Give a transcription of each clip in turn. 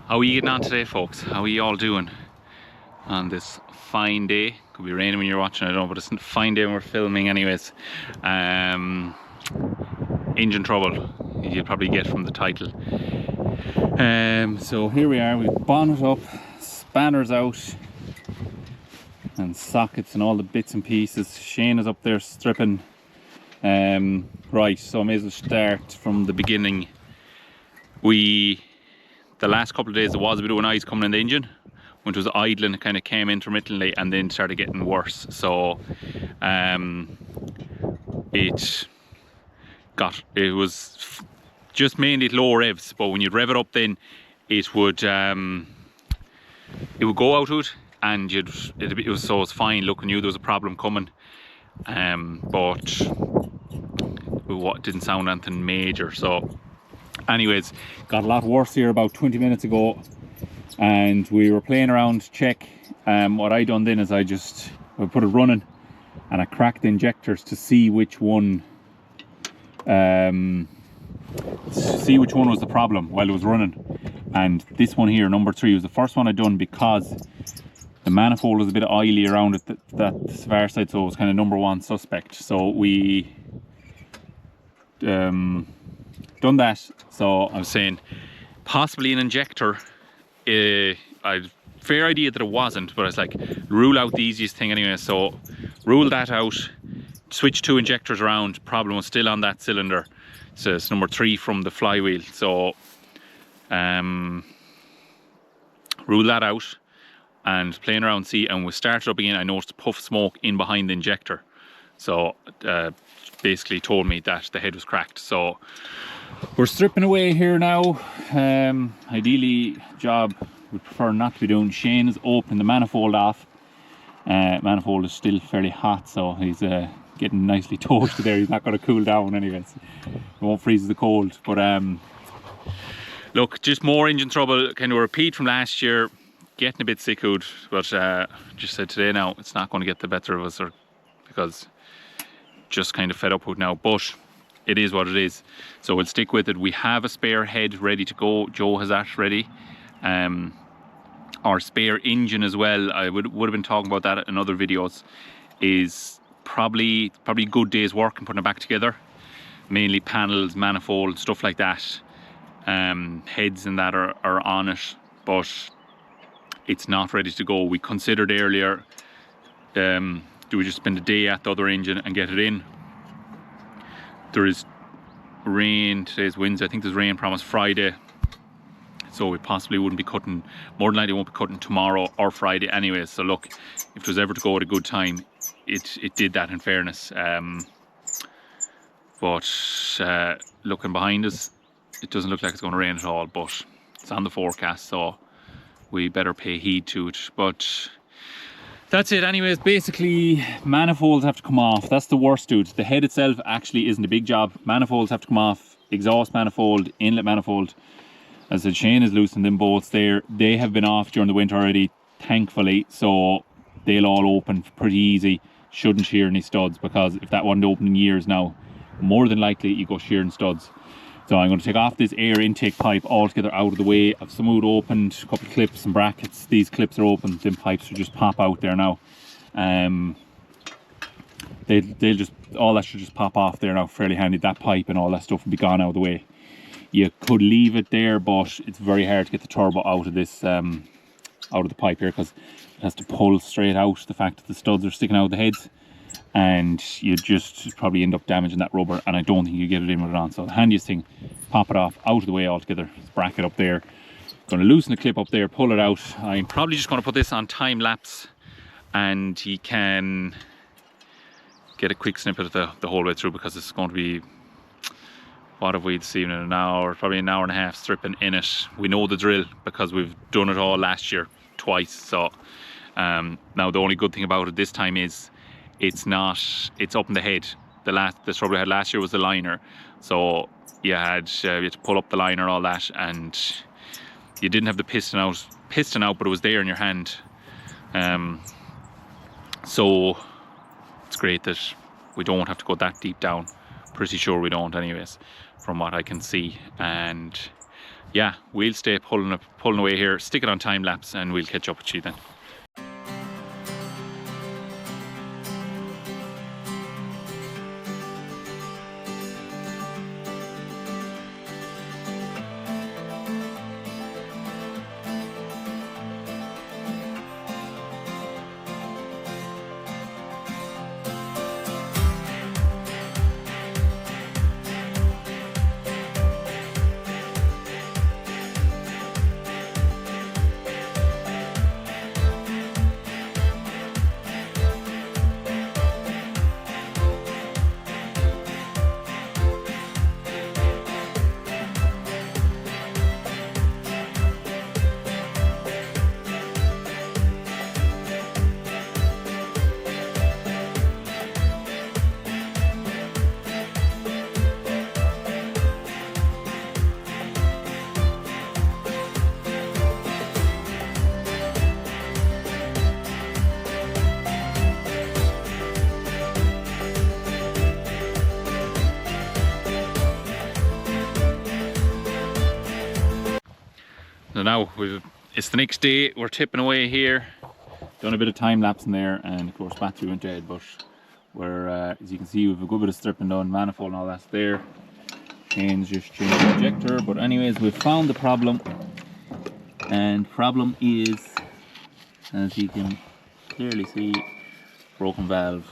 How are you getting on today, folks? How are you all doing on this fine day? Could be raining when you're watching, I don't know, but it's a fine day when we're filming anyways. Engine trouble, you'll probably get from the title. So here we are, we've bonnet up, spanners out, and sockets and all the bits and pieces. Shane is up there stripping. Right, so I may as well start from the beginning. The last couple of days there was a bit of an ice coming in the engine. When it was idling, it kind of came intermittently and then started getting worse. So it was just mainly at low revs, but when you'd rev it up, then it would go out to it, and it was fine. Look, I knew there was a problem coming, but it didn't sound anything major. So anyways, got a lot worse here about 20 minutes ago, and we were playing around to check. What I done then is I put it running and I cracked the injectors to see which one was the problem while it was running. And this one here, number 3, was the first one I done because the manifold was a bit oily around it, that far side, so it was kind of number 1 suspect. So we done that. So I was saying possibly an injector. I had a fair idea that it wasn't, but I was like, rule out the easiest thing anyway. So rule that out, switch 2 injectors around. Problem was still on that cylinder, so it's number 3 from the flywheel. So rule that out and playing around, see, and we started up again. I noticed a puff of smoke in behind the injector, so basically told me that the head was cracked. So we're stripping away here now. Ideally, job would prefer not to be doing. Shane is opening the manifold off. Manifold is still fairly hot, so he's getting nicely toasted there. He's not going to cool down anyways. It won't freeze the cold. But look, just more engine trouble, kind of a repeat from last year. Getting a bit sick out, but just said today now it's not going to get the better of us, because just kind of fed up with now. But it is what it is, so we'll stick with it. We have a spare head ready to go. Joe has that ready. Our spare engine as well, I would have been talking about that in other videos, is probably a good day's work in putting it back together. Mainly panels, manifold, stuff like that. Heads and that are on it, but it's not ready to go. We considered earlier, do we just spend a day at the other engine and get it in? There is rain, today's Wednesday, I think there's rain promised Friday, so we possibly wouldn't be cutting, more than likely won't be cutting tomorrow or Friday anyways. So look, if it was ever to go at a good time, it did that, in fairness. But looking behind us, it doesn't look like it's going to rain at all, but it's on the forecast, so we better pay heed to it. But that's it anyways. Basically, manifolds have to come off. That's the worst, dude. The head itself actually isn't a big job. Manifolds have to come off. Exhaust manifold, inlet manifold. As I said, Shane is loosening them bolts there. They have been off during the winter already, thankfully, so they'll all open pretty easy. Shouldn't shear any studs, because if that wasn't open in years now, more than likely you go shearing studs. So I'm going to take off this air intake pipe altogether out of the way. I've some wood opened, a couple of clips and brackets. These clips are open, them pipes will just pop out there now. They'll just, all that should just pop off there now, fairly handy. That pipe and all that stuff will be gone out of the way. You could leave it there, but it's very hard to get the turbo out of this, out of the pipe here, because it has to pull straight out. The fact that the studs are sticking out of the heads, and you just probably end up damaging that rubber, and I don't think you get it in with it on. So the handiest thing, pop it off out of the way altogether. This bracket up there, going to loosen the clip up there, pull it out. I'm probably just going to put this on time lapse, and you can get a quick snippet of the whole way through, because it's going to be, what have we this evening, an hour, probably an hour and a half stripping in it. We know the drill because we've done it all last year twice. So now the only good thing about it this time is it's up in the head. The trouble we had last year was the liner, so you had to pull up the liner, all that, and you didn't have the piston out, but it was there in your hand. So it's great that we don't have to go that deep down. Pretty sure we don't anyways, from what I can see. And yeah, we'll stay pulling away here, stick it on time lapse, and we'll catch up with you then. So now it's the next day, we're tipping away here, done a bit of time lapse in there, and of course battery went dead, but we're, as you can see, we've a good bit of stripping done, manifold and all that's there. Just change the injector, but anyways, we've found the problem, and problem is, as you can clearly see, broken valve.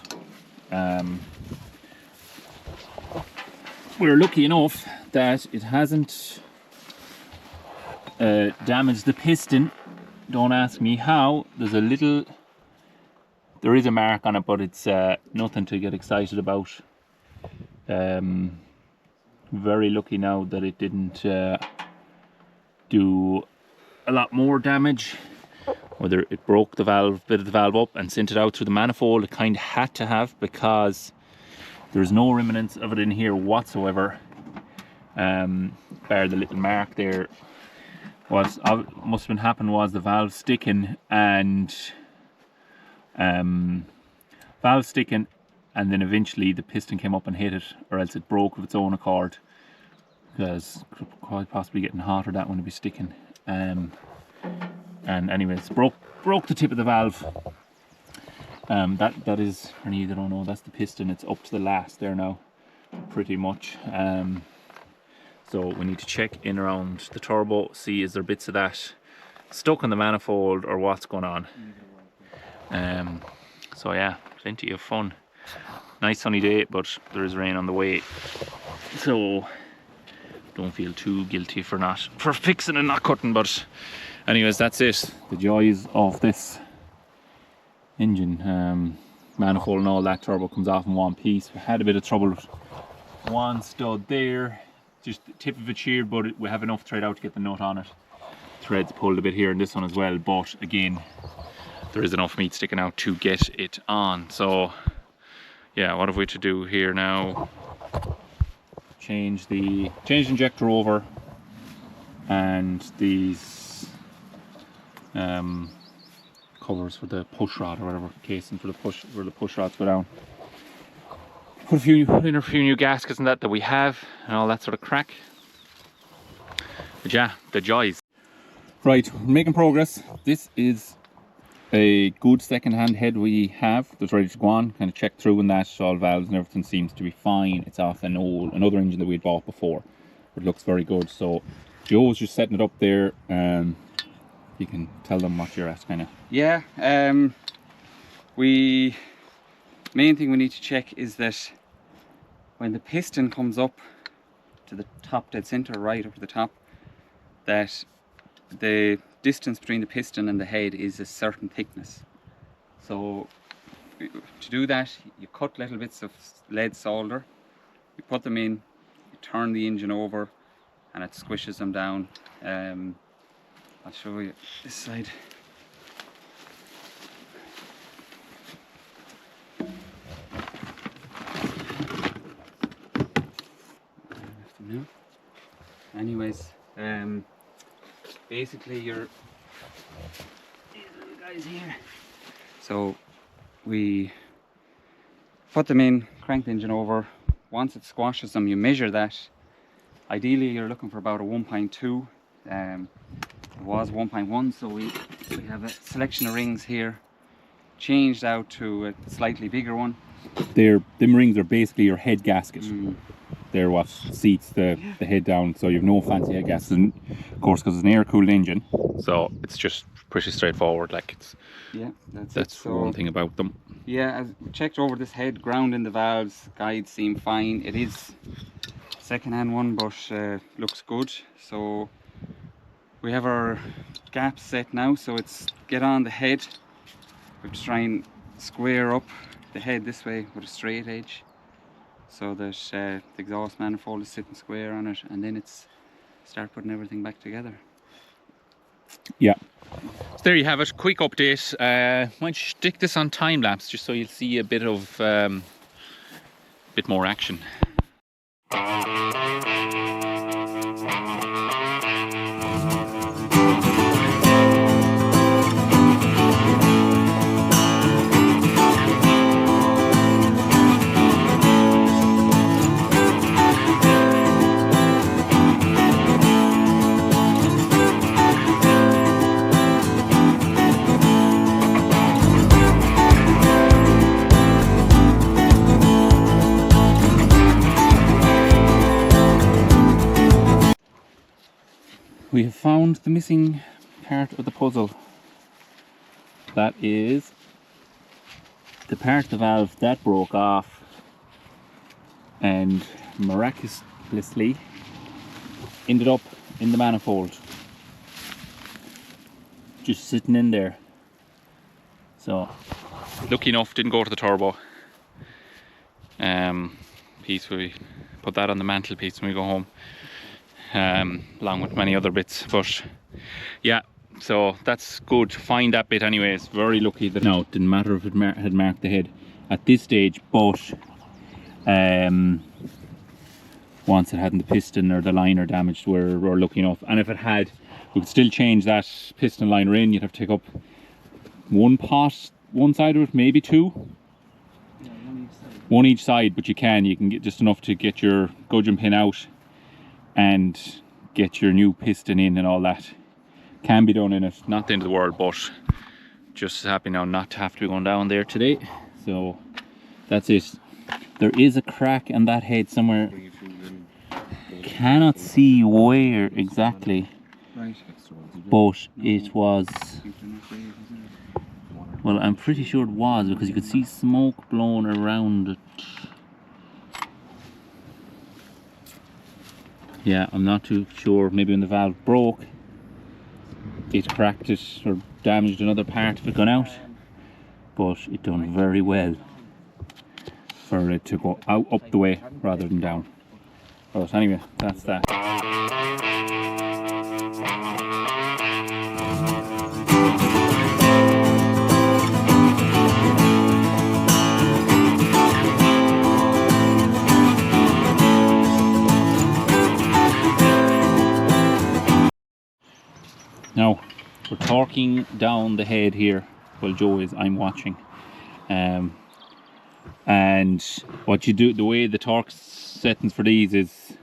We're lucky enough that it hasn't damaged the piston. Don't ask me how. There is a mark on it, but it's nothing to get excited about. Very lucky now that it didn't do a lot more damage. Whether it broke the bit of the valve up and sent it out through the manifold, it kind of had to have, because there's no remnants of it in here whatsoever, bar the little mark there. What must have been happened was the valve sticking, and then eventually the piston came up and hit it, or else it broke of its own accord, because quite possibly getting hotter, that one would be sticking. And anyways, broke the tip of the valve. That is, for any that don't know, that's the piston. It's up to the last there now, pretty much. So we need to check in around the turbo, see is there bits of that stuck in the manifold or what's going on. So yeah, plenty of fun. Nice sunny day, but there is rain on the way, so don't feel too guilty for fixing and not cutting. But anyways, that's it. The joys of this engine. Manifold and all that, turbo comes off in one piece. We had a bit of trouble with one stud there, just the tip of it sheared, but we have enough thread out to get the nut on it. Threads pulled a bit here in this one as well, but again, there is enough meat sticking out to get it on. So yeah, what have we to do here now? Change the injector over, and these covers for the push rod, or whatever, casing for the where the push rods go down. Put in a few new gaskets and that we have, and all that sort of crack. But yeah, the joys. Right, we're making progress. This is a good second-hand head we have that's ready to go on. Kind of checked through, and that all valves and everything seems to be fine. It's off another engine that we'd bought before, but it looks very good. So Joe's just setting it up there. You can tell them what you're at, kind of. Yeah, main thing we need to check is that when the piston comes up to the top dead center, right up to the top, that the distance between the piston and the head is a certain thickness. So to do that, you cut little bits of lead solder, you put them in, you turn the engine over, and it squishes them down. I'll show you this side. Anyways, basically these little guys here. So we put them in, crank the engine over. Once it squashes them, you measure that. Ideally you're looking for about a 1.2. It was 1.1, so we have a selection of rings here, changed out to a slightly bigger one. Them rings are basically your head gasket. Mm. They're what seats the head down, so you have no fancy head gaskets. And of course, because it's an air-cooled engine, so it's just pretty straightforward. Like it's that's so, one thing about them. Yeah, I checked over this head, ground in the valves, guides seem fine. It is second-hand one, but looks good. So we have our gaps set now, so it's get on the head. We have to try and square up the head this way with a straight edge, so that the exhaust manifold is sitting square on it, and then it's start putting everything back together. Yeah. So there you have it. Quick update. Might stick this on time lapse just so you'll see a bit of bit more action. We have found the missing part of the puzzle. That is the part of the valve that broke off and miraculously ended up in the manifold, just sitting in there. So lucky enough, didn't go to the turbo piece. We put that on the mantelpiece when we go home, along with many other bits. But yeah, so that's good to find that bit anyways. Very lucky that now it didn't matter if it had marked the head at this stage, but once it hadn't the piston or the liner damaged, we're lucky enough. And if it had, we could still change that piston liner in. You'd have to take up one pot, one side of it, maybe two. Yeah, one each side, but you can get just enough to get your gudgeon pin out and get your new piston in and all that. Can be done in it, not the end of the world, but just happy now not to have to be going down there today. So that's it. There is a crack in that head somewhere. Cannot see where exactly, right. but it was, well, I'm pretty sure it was, because you could see smoke blowing around it. Yeah, I'm not too sure. Maybe when the valve broke, it cracked it or damaged another part of it gone out. But it done very well for it to go out up the way rather than down. But anyway, that's that. Now, we're torquing down the head here while Joe is, I'm watching. And what you do, the way the torque settings for these is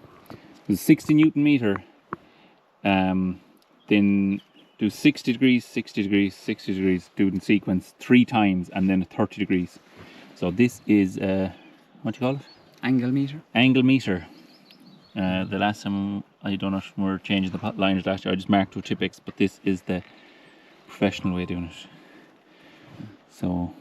60 Newton meter. Then do 60 degrees, 60 degrees, 60 degrees, do it in sequence 3 times, and then 30 degrees. So this is, what do you call it? Angle meter. Angle meter. The last time I done it, we were changing the liners last year, I just marked with Tipex, but this is the professional way of doing it. So,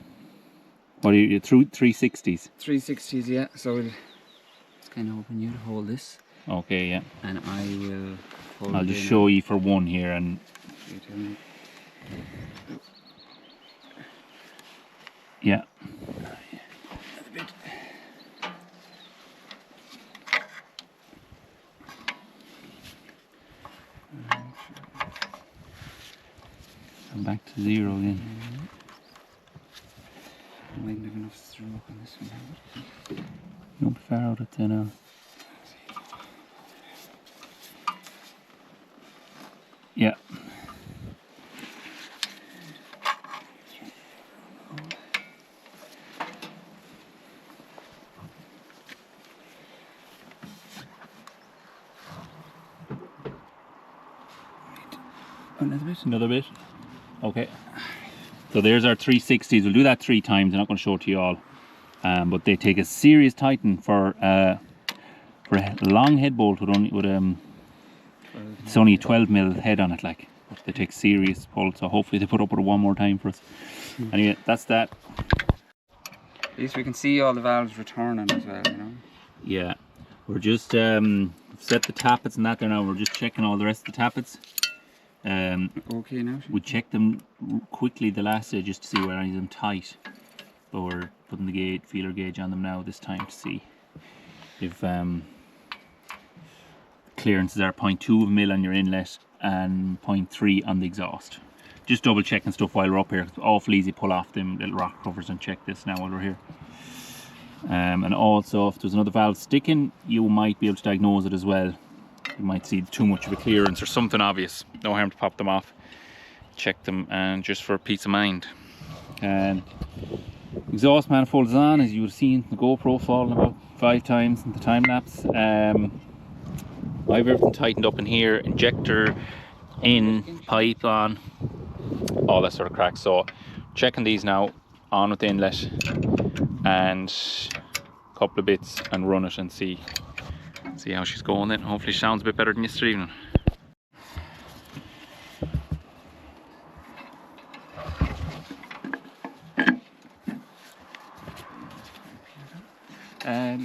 what are you through 360s? 360s, yeah. So it's kind of open you to hold this. Okay, yeah. And I will hold I'll just show you for one here, and yeah. I'm back to 0 again. I mightn't have enough stroke on this one now. You won't be far out at 10 now. Yeah. Another bit. Another bit. Okay. So there's our 360s. We'll do that 3 times. I'm not going to show it to you all. But they take a serious tighten for a long head bolt with it's only a 12mm head on it, like. But they take serious pull, so hopefully they put up with it one more time for us. Anyway, that's that. At least we can see all the valves returning as well, you know. Yeah, we're just set the tappets and that there now. We're just checking all the rest of the tappets. Okay now. We checked them quickly the last day just to see where any of them tight. But we're putting the feeler gauge on them now this time to see if clearances are 0.2 on your inlet and 0.3 on the exhaust. Just double checking stuff while we're up here. It's awful easy to pull off them little rock covers and check this now while we're here. And also, if there's another valve sticking, you might be able to diagnose it as well. You might see too much of a clearance or something obvious. No harm to pop them off, check them, and just for peace of mind. And exhaust manifold is on, as you would have seen the GoPro falling about 5 times in the time lapse. I have everything tightened up in here, injector in, pipe on, all that sort of crack. So checking these now, on with the inlet and a couple of bits, and run it and see how she's going then. Hopefully she sounds a bit better than yesterday evening.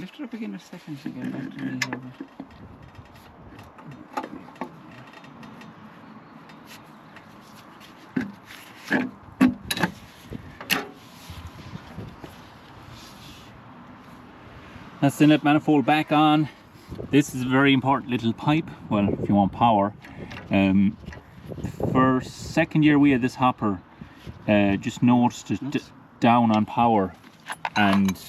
Lift it up again a second to get back to me. That's the inlet manifold back on. This is a very important little pipe, well, if you want power. For second year we had this hopper, just noticed it down on power, and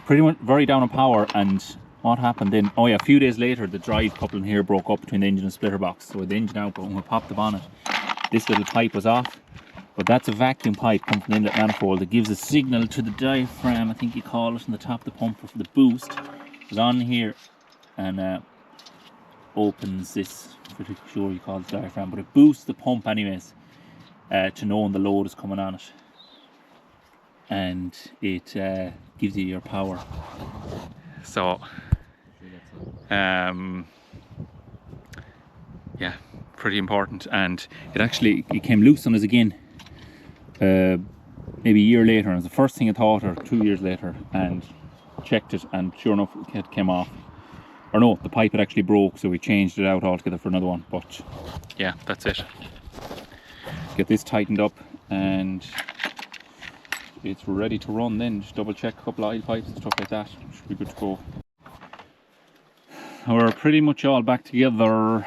pretty much very down on power. And what happened then, oh yeah, a few days later the drive coupling here broke up between the engine and splitter box. So with the engine out, but when we popped the bonnet, this little pipe was off. But that's a vacuum pipe coming from the inlet manifold that gives a signal to the diaphragm, I think you call it, on the top of the pump for the boost. It's on here and opens this, pretty sure you call it the diaphragm, but it boosts the pump anyways, to know when the load is coming on it. And it gives you your power. So, yeah, pretty important. And it came loose on us again. Maybe a year later, and it was the first thing I thought, or 2 years later, and checked it, and sure enough it came off. Or no, the pipe had actually broke, so we changed it out altogether for another one. But yeah, that's it. Get this tightened up and it's ready to run then. Just double check a couple of oil pipes and stuff like that. Should be good to go. We're pretty much all back together.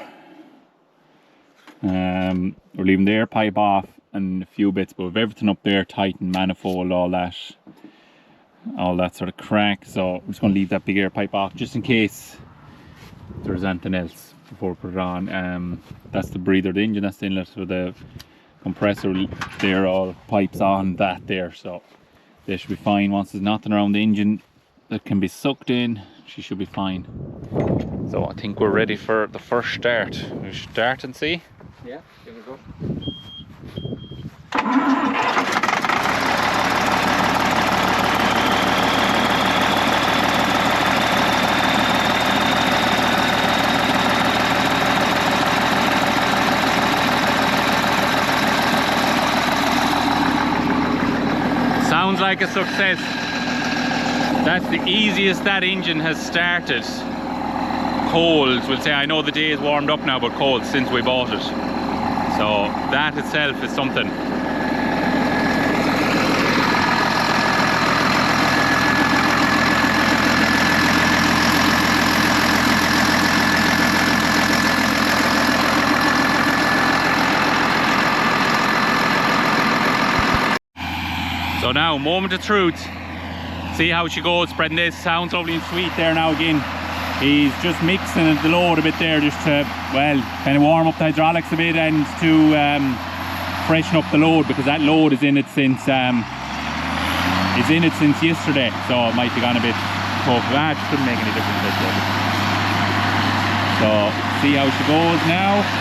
We're leaving the air pipe off and a few bits, but with everything up there tightened, manifold, all that sort of crack. So I'm just going to leave that big air pipe off just in case there's anything else before we put it on. That's the breather, the engine, that's the inlet for the compressor. They're all pipes on that there, so they should be fine. Once there's nothing around the engine that can be sucked in, she should be fine. So I think we're ready for the first start. We should start and see. Yeah, here we go. Sounds like a success. That's the easiest that engine has started. Cold, we'll say. I know the day is warmed up now, but cold since we bought it. So that itself is something. So now, moment of truth. See how she goes, spreading this. Sounds lovely and sweet there now again. He's just mixing the load a bit there just to, well, kind of warm up the hydraulics a bit and to freshen up the load, because that load is in it since yesterday. So it might be gone a bit tough. That shouldn't make any difference. So See how she goes now.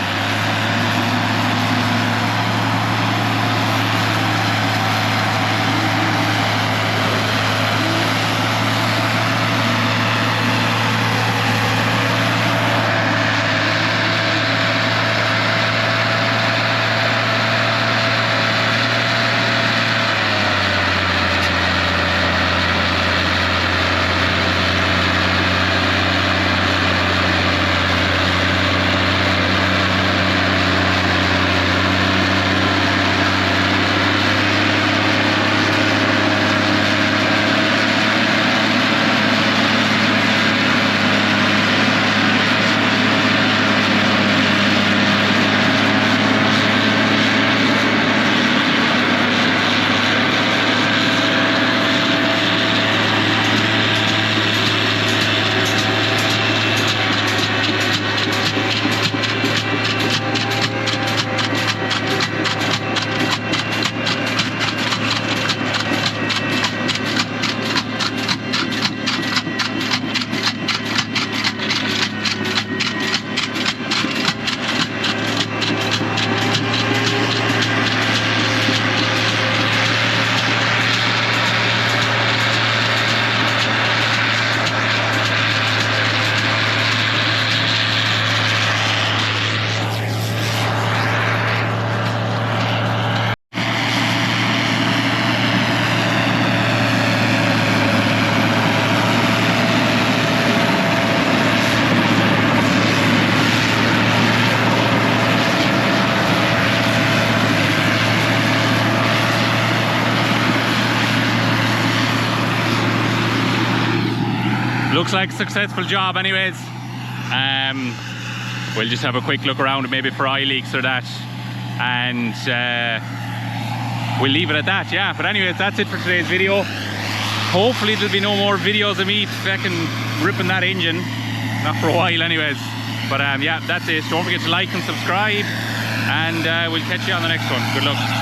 Looks like a successful job anyways. We'll just have a quick look around maybe for eye leaks or that, and we'll leave it at that, yeah. But anyways, that's it for today's video. Hopefully there'll be no more videos of me fucking ripping that engine, not for a while anyways. But yeah, that's it. Don't forget to like and subscribe, and we'll catch you on the next one. Good luck.